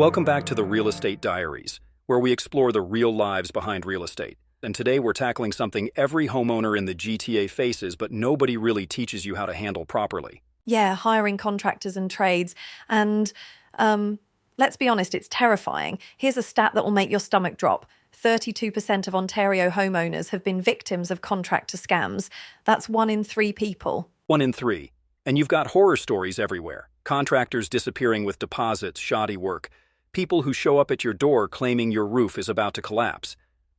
Welcome back to the Real Estate Diaries, where we explore the real lives behind real estate. And today we're tackling something every homeowner in the GTA faces, but nobody really teaches you how to handle properly. Yeah, hiring contractors and trades. And let's be honest, it's terrifying. Here's a stat that will make your stomach drop. 32% of Ontario homeowners have been victims of contractor scams. That's 1 in 3 people. 1 in 3. And you've got horror stories everywhere. Contractors disappearing with deposits, shoddy work. People who show up at your door claiming your roof is about to collapse.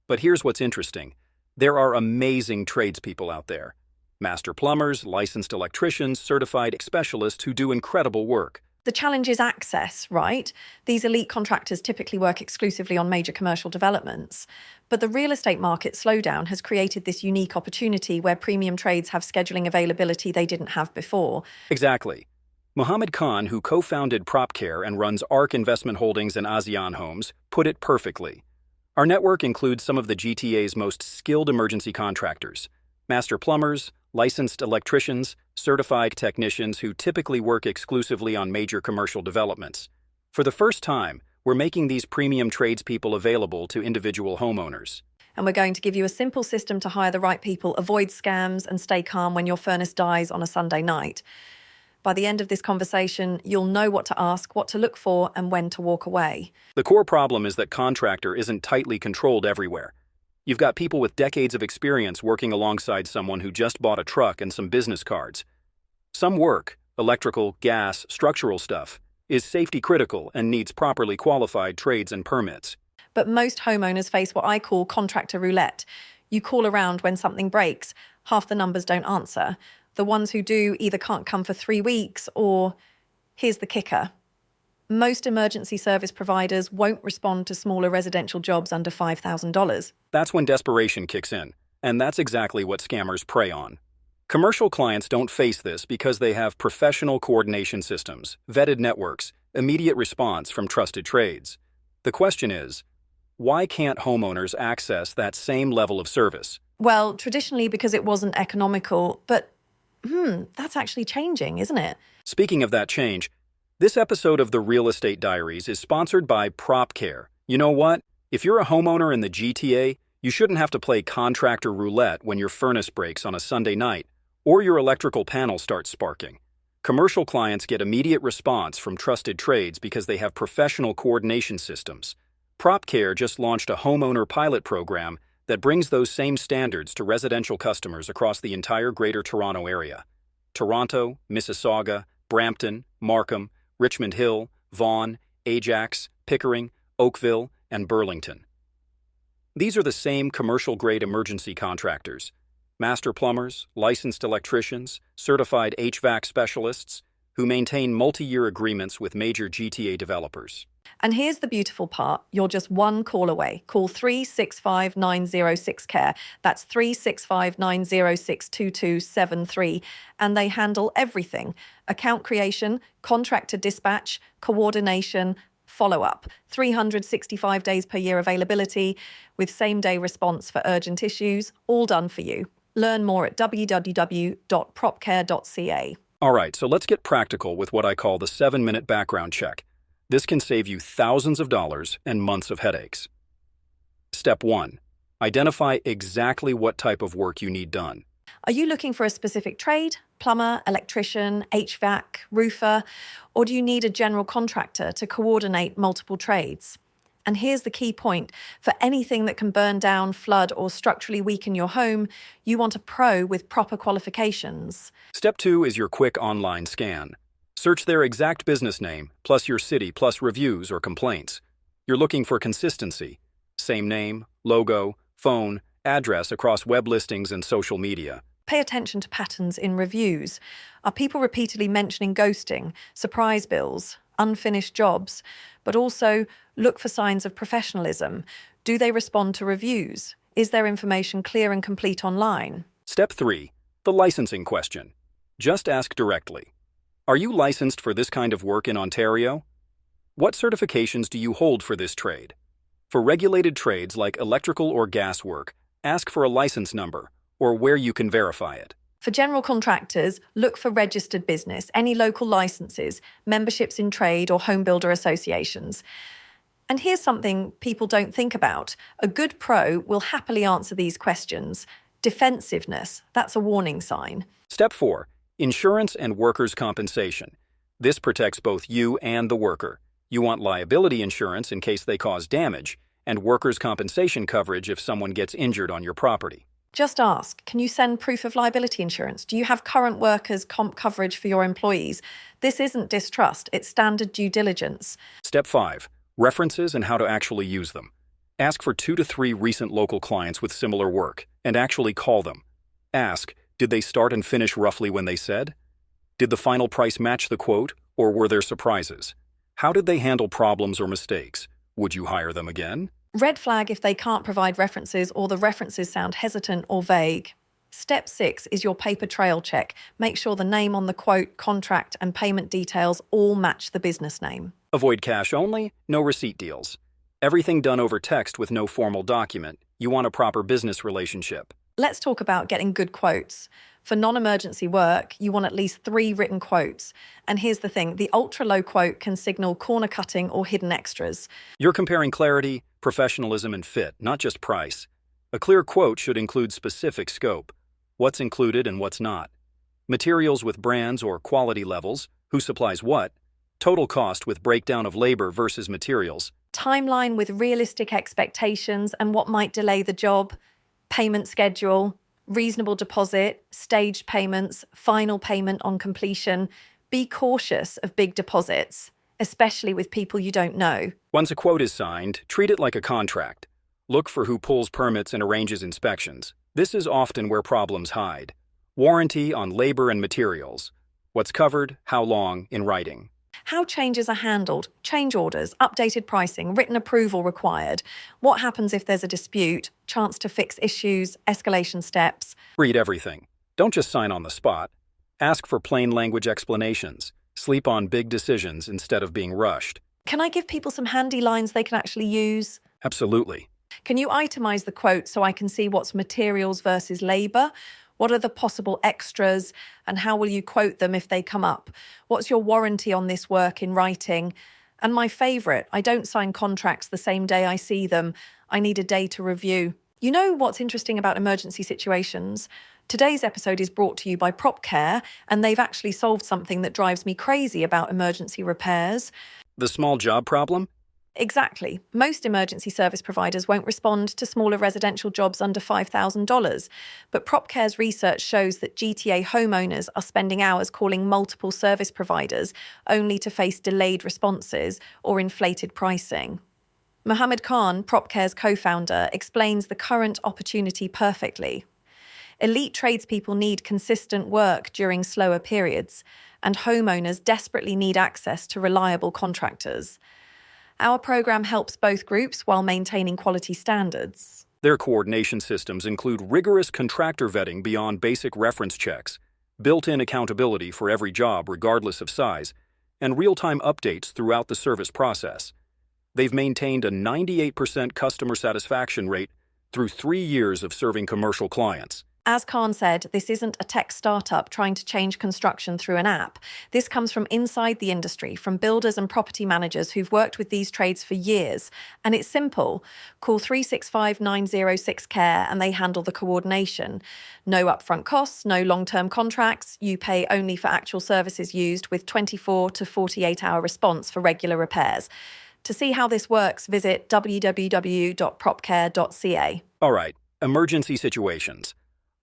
But here's what's interesting. There are amazing tradespeople out there. Master plumbers, licensed electricians, certified specialists who do incredible work. The challenge is access, right? These elite contractors typically work exclusively on major commercial developments. But the real estate market slowdown has created this unique opportunity where premium trades have scheduling availability they didn't have before. Exactly. Mohammed Khan, who co-founded PropCare and runs ARC Investment Holdings and ASEAN Homes, put it perfectly. Our network includes some of the GTA's most skilled emergency contractors, master plumbers, licensed electricians, certified technicians who typically work exclusively on major commercial developments. For the first time, we're making these premium tradespeople available to individual homeowners. And we're going to give you a simple system to hire the right people, avoid scams, and stay calm when your furnace dies on a Sunday night. By the end of this conversation, you'll know what to ask, what to look for, and when to walk away. The core problem is that contractor isn't tightly controlled everywhere. You've got people with decades of experience working alongside someone who just bought a truck and some business cards. Some work, electrical, gas, structural stuff, is safety critical and needs properly qualified trades and permits. But most homeowners face what I call contractor roulette. You call around when something breaks, half the numbers don't answer. The ones who do either can't come for 3 weeks or, here's the kicker, most emergency service providers won't respond to smaller residential jobs under $5,000. That's when desperation kicks in, and that's exactly what scammers prey on. Commercial clients don't face this because they have professional coordination systems, vetted networks, immediate response from trusted trades. The question is, why can't homeowners access that same level of service? Well, traditionally because it wasn't economical, but that's actually changing, isn't it? Speaking of that change, this episode of the Real Estate Diaries is sponsored by PropCare. You know what? If you're a homeowner in the GTA, you shouldn't have to play Contractor Roulette when your furnace breaks on a Sunday night or your electrical panel starts sparking. Commercial clients get immediate response from trusted trades because they have professional coordination systems. PropCare just launched a homeowner pilot program that brings those same standards to residential customers across the entire Greater Toronto area. Toronto, Mississauga, Brampton, Markham, Richmond Hill, Vaughan, Ajax, Pickering, Oakville, and Burlington. These are the same commercial-grade emergency contractors, master plumbers, licensed electricians, certified HVAC specialists, who maintain multi-year agreements with major GTA developers. And here's the beautiful part. You're just one call away. Call 365-906-CARE. That's 365-906-2273. And they handle everything. Account creation, contractor dispatch, coordination, follow-up. 365 days per year availability with same-day response for urgent issues. All done for you. Learn more at www.propcare.ca. All right, so let's get practical with what I call the 7-minute background check. This can save you thousands of dollars and months of headaches. Step 1. Identify exactly what type of work you need done. Are you looking for a specific trade? Plumber, electrician, HVAC, roofer? Or do you need a general contractor to coordinate multiple trades? And here's the key point. For anything that can burn down, flood, or structurally weaken your home, you want a pro with proper qualifications. Step 2 is your quick online scan. Search their exact business name, plus your city, plus reviews or complaints. You're looking for consistency. Same name, logo, phone, address across web listings and social media. Pay attention to patterns in reviews. Are people repeatedly mentioning ghosting, surprise bills, unfinished jobs? But also, look for signs of professionalism. Do they respond to reviews? Is their information clear and complete online? Step 3. The licensing question. Just ask directly. Are you licensed for this kind of work in Ontario? What certifications do you hold for this trade? For regulated trades like electrical or gas work, ask for a license number or where you can verify it. For general contractors, look for registered business, any local licenses, memberships in trade or home builder associations. And here's something people don't think about. A good pro will happily answer these questions. Defensiveness, that's a warning sign. Step 4. Insurance and workers' compensation. This protects both you and the worker. You want liability insurance in case they cause damage, and workers' compensation coverage if someone gets injured on your property. Just ask, can you send proof of liability insurance? Do you have current workers' comp coverage for your employees? This isn't distrust, it's standard due diligence. Step 5. References and how to actually use them. Ask for 2 to 3 recent local clients with similar work, and actually call them. Ask, did they start and finish roughly when they said? Did the final price match the quote, or were there surprises? How did they handle problems or mistakes? Would you hire them again? Red flag if they can't provide references or the references sound hesitant or vague. Step 6 is your paper trail check. Make sure the name on the quote, contract, and payment details all match the business name. Avoid cash only, no receipt deals. Everything done over text with no formal document. You want a proper business relationship. Let's talk about getting good quotes. For non-emergency work, you want at least 3 written quotes. And here's the thing, the ultra-low quote can signal corner cutting or hidden extras. You're comparing clarity, professionalism, and fit, not just price. A clear quote should include specific scope. What's included and what's not. Materials with brands or quality levels, who supplies what. Total cost with breakdown of labor versus materials. Timeline with realistic expectations and what might delay the job. Payment schedule. Reasonable deposit, staged payments, final payment on completion. Be cautious of big deposits, especially with people you don't know. Once a quote is signed, treat it like a contract. Look for who pulls permits and arranges inspections. This is often where problems hide. Warranty on labor and materials. What's covered, how long, in writing. How changes are handled, change orders, updated pricing, written approval required. What happens if there's a dispute, chance to fix issues, escalation steps. Read everything. Don't just sign on the spot. Ask for plain language explanations. Sleep on big decisions instead of being rushed. Can I give people some handy lines they can actually use? Absolutely. Can you itemize the quote so I can see what's materials versus labor? What are the possible extras and how will you quote them if they come up? What's your warranty on this work in writing? And my favourite, I don't sign contracts the same day I see them. I need a day to review. You know what's interesting about emergency situations? Today's episode is brought to you by PropCare, and they've actually solved something that drives me crazy about emergency repairs. The small job problem? Exactly. Most emergency service providers won't respond to smaller residential jobs under $5,000. But PropCare's research shows that GTA homeowners are spending hours calling multiple service providers only to face delayed responses or inflated pricing. Mohammed Khan, PropCare's co-founder, explains the current opportunity perfectly. Elite tradespeople need consistent work during slower periods, and homeowners desperately need access to reliable contractors. Our program helps both groups while maintaining quality standards. Their coordination systems include rigorous contractor vetting beyond basic reference checks, built-in accountability for every job regardless of size, and real-time updates throughout the service process. They've maintained a 98% customer satisfaction rate through 3 years of serving commercial clients. As Khan said, this isn't a tech startup trying to change construction through an app. This comes from inside the industry, from builders and property managers who've worked with these trades for years. And it's simple. Call 365-906-CARE and they handle the coordination. No upfront costs, no long-term contracts. You pay only for actual services used with 24 to 48-hour response for regular repairs. To see how this works, visit www.propcare.ca. All right, emergency situations.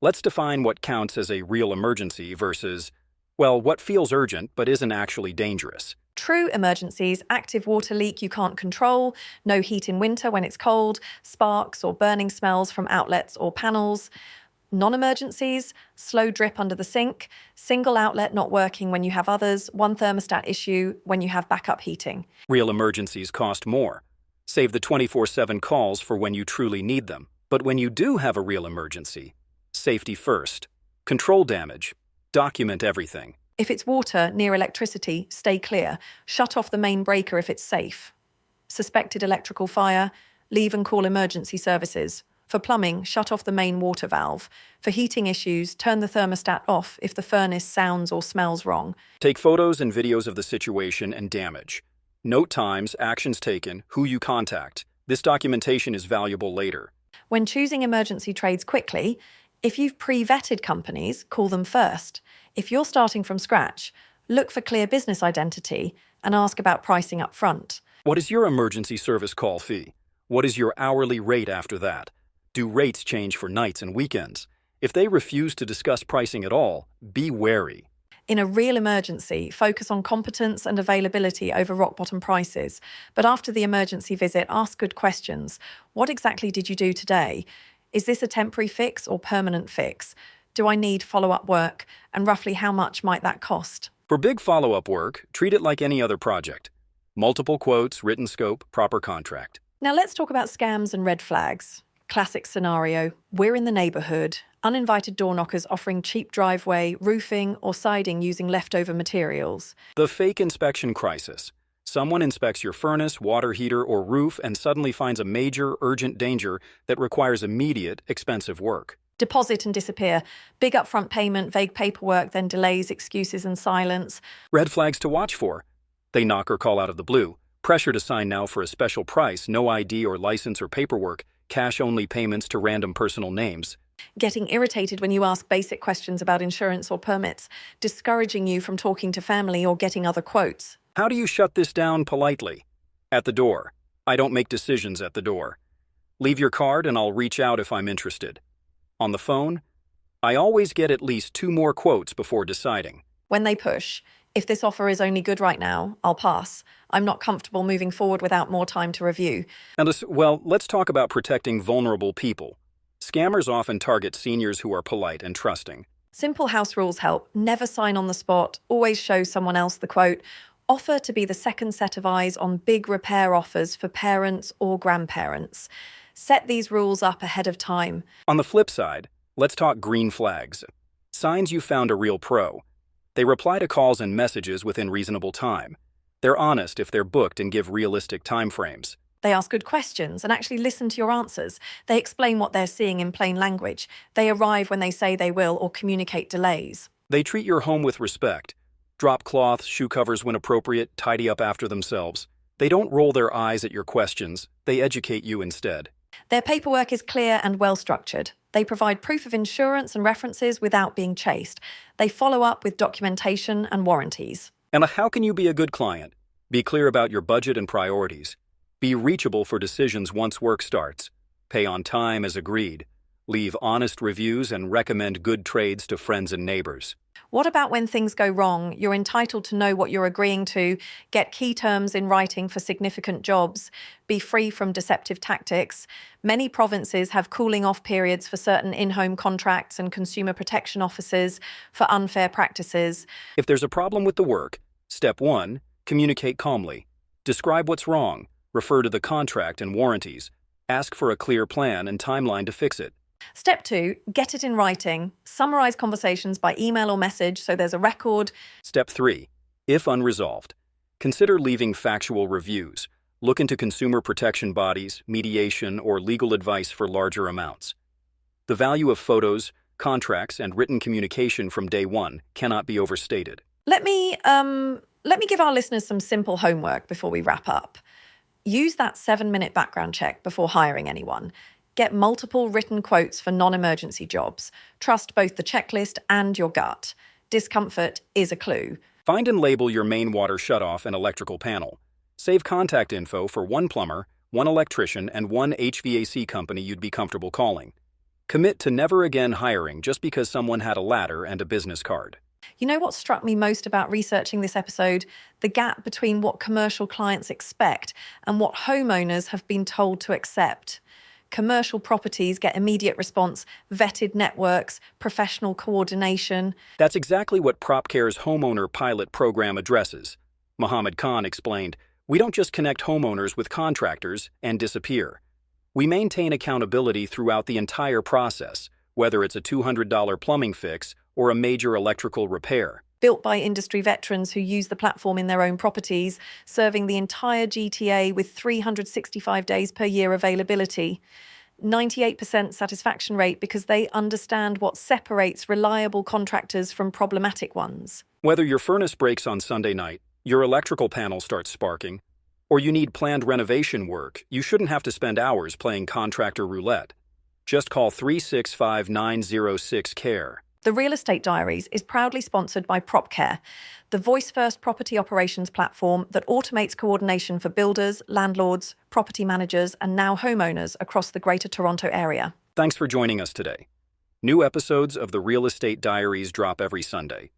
Let's define what counts as a real emergency versus, well, what feels urgent but isn't actually dangerous. True emergencies, active water leak you can't control, no heat in winter when it's cold, sparks or burning smells from outlets or panels. Non-emergencies, slow drip under the sink, single outlet not working when you have others, one thermostat issue when you have backup heating. Real emergencies cost more. Save the 24/7 calls for when you truly need them. But when you do have a real emergency, safety first. Control damage. Document everything. If it's water near electricity, stay clear. Shut off the main breaker if it's safe. Suspected electrical fire, leave and call emergency services. For plumbing, shut off the main water valve. For heating issues, turn the thermostat off if the furnace sounds or smells wrong. Take photos and videos of the situation and damage. Note times, actions taken, who you contact. This documentation is valuable later. When choosing emergency trades quickly, if you've pre-vetted companies, call them first. If you're starting from scratch, look for clear business identity and ask about pricing up front. What is your emergency service call fee? What is your hourly rate after that? Do rates change for nights and weekends? If they refuse to discuss pricing at all, be wary. In a real emergency, focus on competence and availability over rock-bottom prices. But after the emergency visit, ask good questions. What exactly did you do today? Is this a temporary fix or permanent fix? Do I need follow-up work? And roughly how much might that cost? For big follow-up work, treat it like any other project. Multiple quotes, written scope, proper contract. Now let's talk about scams and red flags. Classic scenario, we're in the neighbourhood, uninvited door knockers offering cheap driveway, roofing or siding using leftover materials. The fake inspection crisis. Someone inspects your furnace, water heater, or roof and suddenly finds a major, urgent danger that requires immediate, expensive work. Deposit and disappear. Big upfront payment, vague paperwork, then delays, excuses and silence. Red flags to watch for. They knock or call out of the blue. Pressure to sign now for a special price, no ID or license or paperwork, cash-only payments to random personal names. Getting irritated when you ask basic questions about insurance or permits, discouraging you from talking to family or getting other quotes. How do you shut this down politely? At the door. I don't make decisions at the door. Leave your card and I'll reach out if I'm interested. On the phone, I always get at least 2 more quotes before deciding. When they push, if this offer is only good right now, I'll pass. I'm not comfortable moving forward without more time to review. And let's talk about protecting vulnerable people. Scammers often target seniors who are polite and trusting. Simple house rules help. Never sign on the spot. Always show someone else the quote. Offer to be the second set of eyes on big repair offers for parents or grandparents. Set these rules up ahead of time. On the flip side, let's talk green flags. Signs you found a real pro. They reply to calls and messages within reasonable time. They're honest if they're booked and give realistic timeframes. They ask good questions and actually listen to your answers. They explain what they're seeing in plain language. They arrive when they say they will or communicate delays. They treat your home with respect. Drop cloths, shoe covers when appropriate, tidy up after themselves. They don't roll their eyes at your questions. They educate you instead. Their paperwork is clear and well-structured. They provide proof of insurance and references without being chased. They follow up with documentation and warranties. And how can you be a good client? Be clear about your budget and priorities. Be reachable for decisions once work starts. Pay on time as agreed. Leave honest reviews and recommend good trades to friends and neighbors. What about when things go wrong? You're entitled to know what you're agreeing to, get key terms in writing for significant jobs, be free from deceptive tactics. Many provinces have cooling off periods for certain in-home contracts and consumer protection offices for unfair practices. If there's a problem with the work, step 1, communicate calmly. Describe what's wrong. Refer to the contract and warranties. Ask for a clear plan and timeline to fix it. Step 2, get it in writing. Summarize conversations by email or message so there's a record. Step 3, if unresolved, consider leaving factual reviews. Look into consumer protection bodies, mediation, or legal advice for larger amounts. The value of photos, contracts, and written communication from day one cannot be overstated. Let me give our listeners some simple homework before we wrap up. Use that 7-minute background check before hiring anyone. Get multiple written quotes for non-emergency jobs. Trust both the checklist and your gut. Discomfort is a clue. Find and label your main water shutoff and electrical panel. Save contact info for one plumber, one electrician, and one HVAC company you'd be comfortable calling. Commit to never again hiring just because someone had a ladder and a business card. You know what struck me most about researching this episode? The gap between what commercial clients expect and what homeowners have been told to accept. Commercial properties get immediate response, vetted networks, professional coordination. That's exactly what PropCare's homeowner pilot program addresses. Mohammed Khan explained, "We don't just connect homeowners with contractors and disappear. We maintain accountability throughout the entire process, whether it's a $200 plumbing fix or a major electrical repair." Built by industry veterans who use the platform in their own properties, serving the entire GTA with 365 days per year availability. 98% satisfaction rate because they understand what separates reliable contractors from problematic ones. Whether your furnace breaks on Sunday night, your electrical panel starts sparking, or you need planned renovation work, you shouldn't have to spend hours playing Contractor Roulette. Just call 365-906-CARE. The Real Estate Diaries is proudly sponsored by PropCare, the voice-first property operations platform that automates coordination for builders, landlords, property managers, and now homeowners across the Greater Toronto Area. Thanks for joining us today. New episodes of the Real Estate Diaries drop every Sunday.